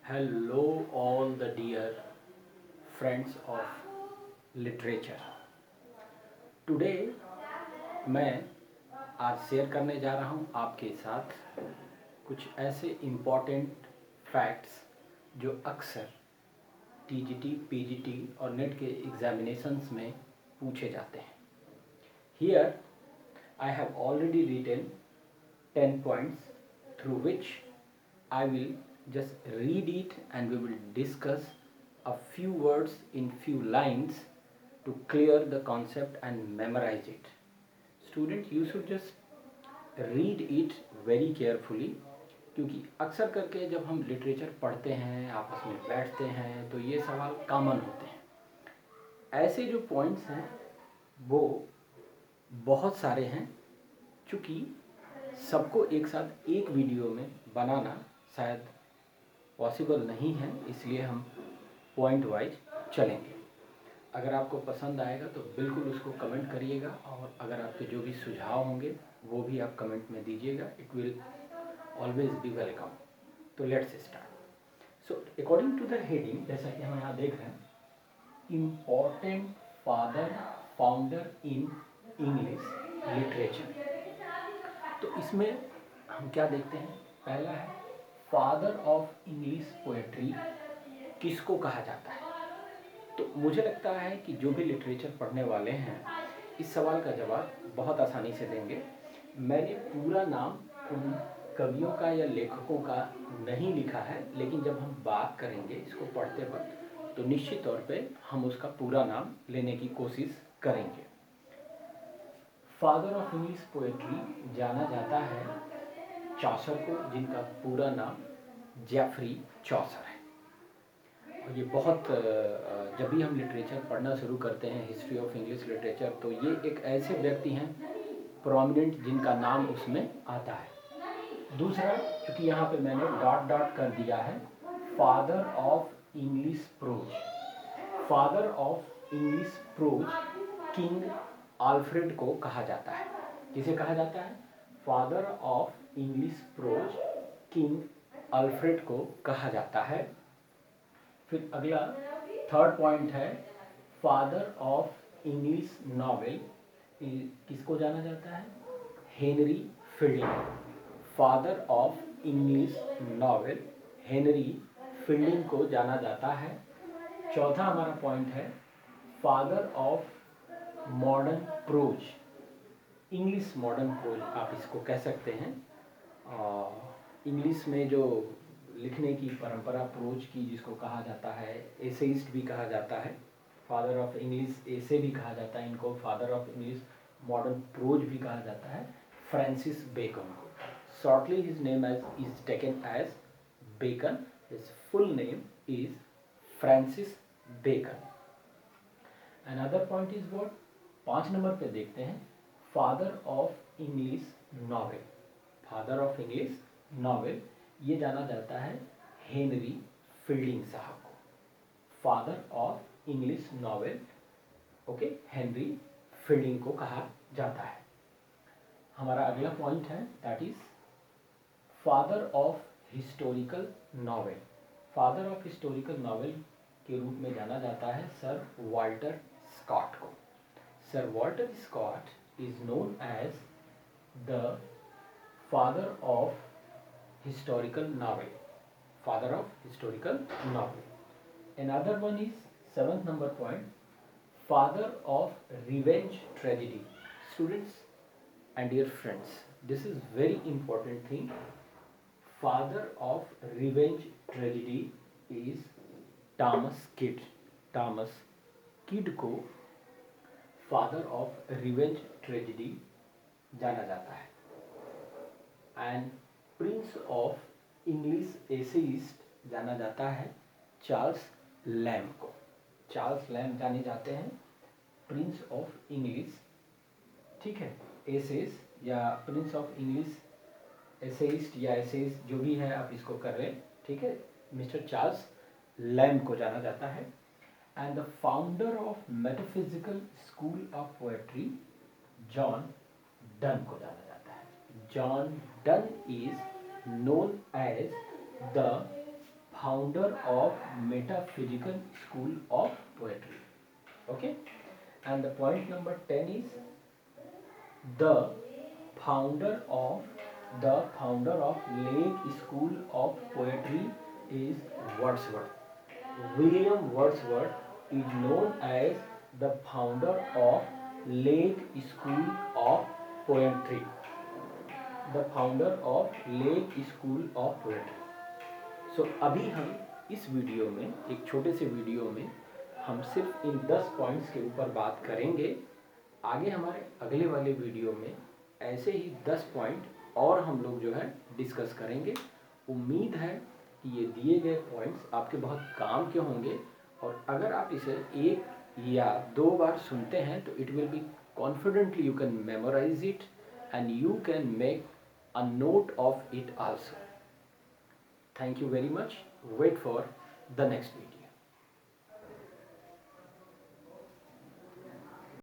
Hello, all the dear friends of literature. Today मैं आज share करने जा रहा हूँ आपके साथ कुछ ऐसे इम्पॉर्टेंट फैक्ट्स जो अक्सर टीजीटी, पीजीटी और नेट के एग्जामिनेशंस में पूछे जाते हैं. Here I have already written 10 points through which I will just read it and we will discuss a few words in few lines to clear the concept and memorize it. Student, you should just read it very carefully क्योंकि अक्सर करके जब हम literature पढ़ते हैं, आपस में बैठते हैं, तो ये सवाल कॉमन होते हैं. ऐसे जो पॉइंट्स हैं वो बहुत सारे हैं. चूँकि सबको एक साथ एक वीडियो में बनाना शायद पॉसिबल नहीं है, इसलिए हम पॉइंट वाइज चलेंगे. अगर आपको पसंद आएगा तो बिल्कुल उसको कमेंट करिएगा, और अगर आपके जो भी सुझाव होंगे वो भी आप कमेंट में दीजिएगा. It will always be welcome. तो let's start. So according to the heading, जैसा कि हम यहाँ देख रहे हैं, important father founder in English literature. तो इसमें हम क्या देखते हैं? पहला है फादर ऑफ इंग्लिश पोएट्री किसको कहा जाता है. तो मुझे लगता है कि जो भी लिटरेचर पढ़ने वाले हैं इस सवाल का जवाब बहुत आसानी से देंगे. मैंने पूरा नाम उन कवियों का या लेखकों का नहीं लिखा है, लेकिन जब हम बात करेंगे इसको पढ़ते वक्त तो निश्चित तौर पे हम उसका पूरा नाम लेने की कोशिश करेंगे. फादर ऑफ इंग्लिश पोएट्री जाना जाता है चॉसर को, जिनका पूरा नाम जेफरी चॉसर है. और ये बहुत जब भी हम लिटरेचर पढ़ना शुरू करते हैं, हिस्ट्री ऑफ इंग्लिश लिटरेचर, तो ये एक ऐसे व्यक्ति हैं प्रोमिनेंट जिनका नाम उसमें आता है. दूसरा, क्योंकि यहाँ पे मैंने डॉट डॉट कर दिया है, father of English prose. Father of English prose king Alfred को कहा जाता है. किसे कहा जाता है? Father of English prose king Alfred को कहा जाता है. फिर अगला थर्ड पॉइंट है फादर ऑफ इंग्लिश नॉवेल किसको जाना जाता है? Henry Fielding. Father of English novel Henry Fielding को जाना जाता है. चौथा हमारा पॉइंट है father of modern prose, English modern prose आप इसको कह सकते हैं. इंग्लिश में जो लिखने की परंपरा प्रोज की, जिसको कहा जाता है एसेइस्ट भी कहा जाता है, फादर ऑफ इंग्लिश एसे भी कहा जाता है इनको, father of English modern prose भी कहा जाता है, फ्रांसिस बेकन को. Shortly his name is taken as Bacon. His full name is Francis Bacon. Another point is what? 5 number पे देखते हैं father of English novel. Father of English novel ये जाना जाता है हेनरी फील्डिंग साहब को. Father of English novel, okay, Henry Fielding को कहा जाता है. हमारा अगला पॉइंट है that is father of historical novel. Father of historical novel के रूप में जाना जाता है सर वॉल्टर स्कॉट को. Sir Walter Scott is known as the father of historical novel. Father of historical novel. Another one is 7th number point, father of revenge tragedy. Students and dear friends, this is very important thing. Father of revenge tragedy is Thomas Kidd. Thomas Kidd को father of revenge tragedy जाना जाता है. And Prince of English essayist जाना जाता है Charles lamb को. Charles lamb जाने जाते हैं प्रिंस ऑफ इंग्लिश, ठीक है, एसेस या प्रिंस ऑफ इंग्लिश एसेइस्ट या एसेइस्ट जो भी है आप इसको कर रहे हैं, ठीक है. मिस्टर चार्ल्स लैम्ब को जाना जाता है. And the founder of metaphysical school of poetry John Donne को जाना जाता है. John Donne is known as the founder of Metaphysical School of Poetry. Okay, and the point number 10 is the founder of Lake School of Poetry is Wordsworth. William Wordsworth is known as the founder of Lake School of Poetry. The founder of Lake School of Poetry. So अभी हम इस video में, एक छोटे से video में, हम सिर्फ इन 10 पॉइंट्स के ऊपर बात करेंगे। आगे हमारे अगले वाले वीडियो में ऐसे ही 10 पॉइंट और हम लोग जो है डिस्कस करेंगे। उम्मीद है कि ये दिए गए पॉइंट्स आपके बहुत काम के होंगे, और अगर आप इसे 1 या 2 बार सुनते हैं तो it will be confidently you can memorize it and you can make a note of it also. Thank you very much. Wait for the next video.